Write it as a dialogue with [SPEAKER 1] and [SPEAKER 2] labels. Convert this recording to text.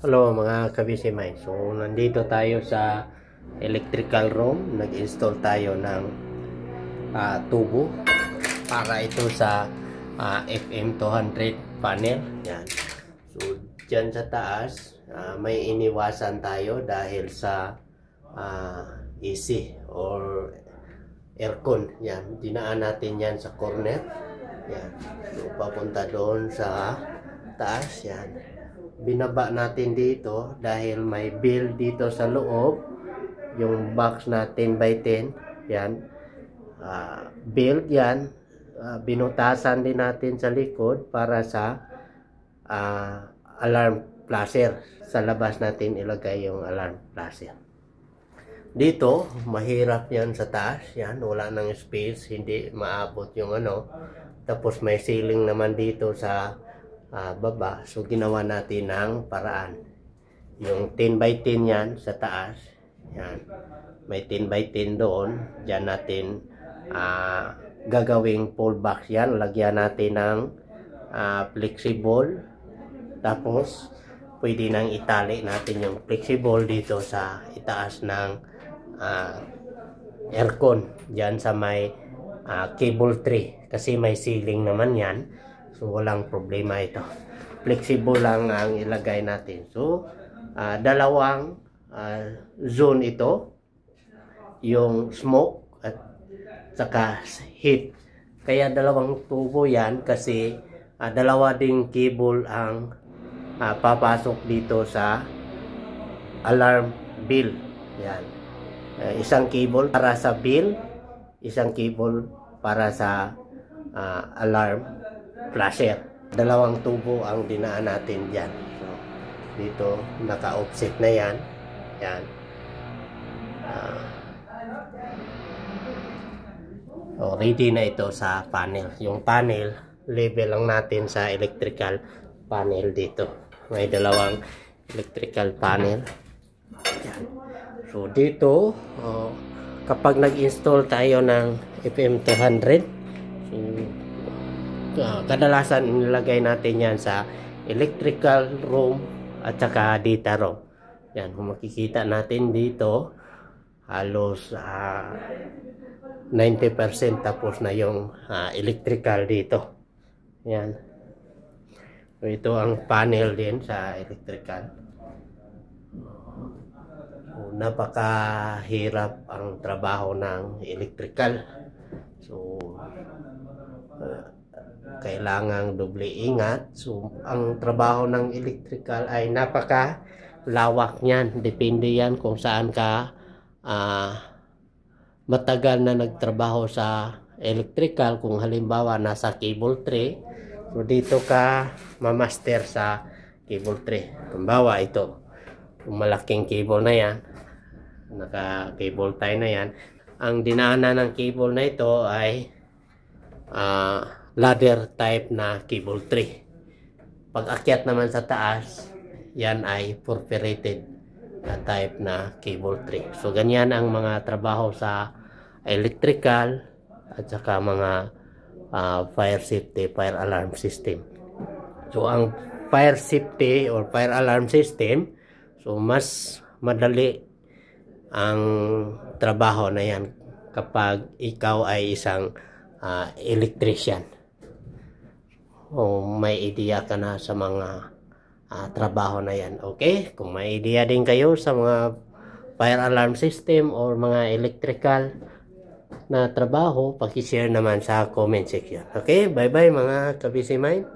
[SPEAKER 1] Hello mga kabisimay. So nandito tayo sa electrical room. Nag-install tayo ng tubo para ito sa FM200 panel. Yan. So dyan sa taas may iniwasan tayo dahil sa AC or aircon. Yan. Dinaan natin yan sa corner. Yan. So papunta doon sa taas. Yan. Binaba natin dito dahil may bill dito sa loob, yung box na 10 by 10 yan, build yan. Binutasan din natin sa likod para sa alarm flasher. Sa labas natin ilagay yung alarm flasher. Dito mahirap yan sa taas, yan wala nang space, hindi maabot yung ano. Tapos may ceiling naman dito sa baba, so ginawa natin ng paraan. Yung 10 by 10 yan sa taas, yan may 10 by 10 doon. Diyan natin gagawing pull box yan. Lagyan natin ng flexible, tapos pwede nang itali natin yung flexible dito sa itaas ng aircon, dyan sa may cable tray, kasi may ceiling naman yan. So walang problema ito. Flexible lang ang ilagay natin. So dalawang zone ito, yung smoke at saka heat. Kaya dalawang tubo yan kasi dalawa ding cable ang papasok dito sa alarm bill. Yan. Isang cable para sa bill, isang cable para sa alarm flasher. Dalawang tubo ang dinaan natin dyan. So, dito naka-offset na yan. Yan. Ready na ito sa panel. Yung panel, level lang natin sa electrical panel dito. May dalawang electrical panel. Yan. So, dito, kapag nag-install tayo ng FM200, kadalasan nilagay natin yan sa electrical room at saka data room. Yan, kung makikita natin dito, halos 90% tapos na yung electrical dito. Yan. So, ito ang panel din sa electrical. So, napakahirap ang trabaho ng electrical. So, kailangang doble ingat. So ang trabaho ng electrical ay napaka lawak niyan. Depende yan kung saan ka matagal na nagtrabaho sa electrical. Kung halimbawa nasa cable tray, so dito ka mamaster sa cable tray. Halimbawa ito, yung malaking cable na yan, naka cable tie na yan, ang dinaanan ng cable na ito ay ladder type na cable tray. Pag akyat naman sa taas, yan ay perforated na type na cable tray. So ganyan ang mga trabaho sa electrical at saka mga fire safety, fire alarm system. So ang fire safety or fire alarm system, so mas madali ang trabaho na yan kapag ikaw ay isang electrician. O may idea ka na sa mga trabaho na yan. Okay? Kung may idea din kayo sa mga fire alarm system or mga electrical na trabaho, paki-share naman sa comment section. Okay? Bye-bye mga kabisi mind.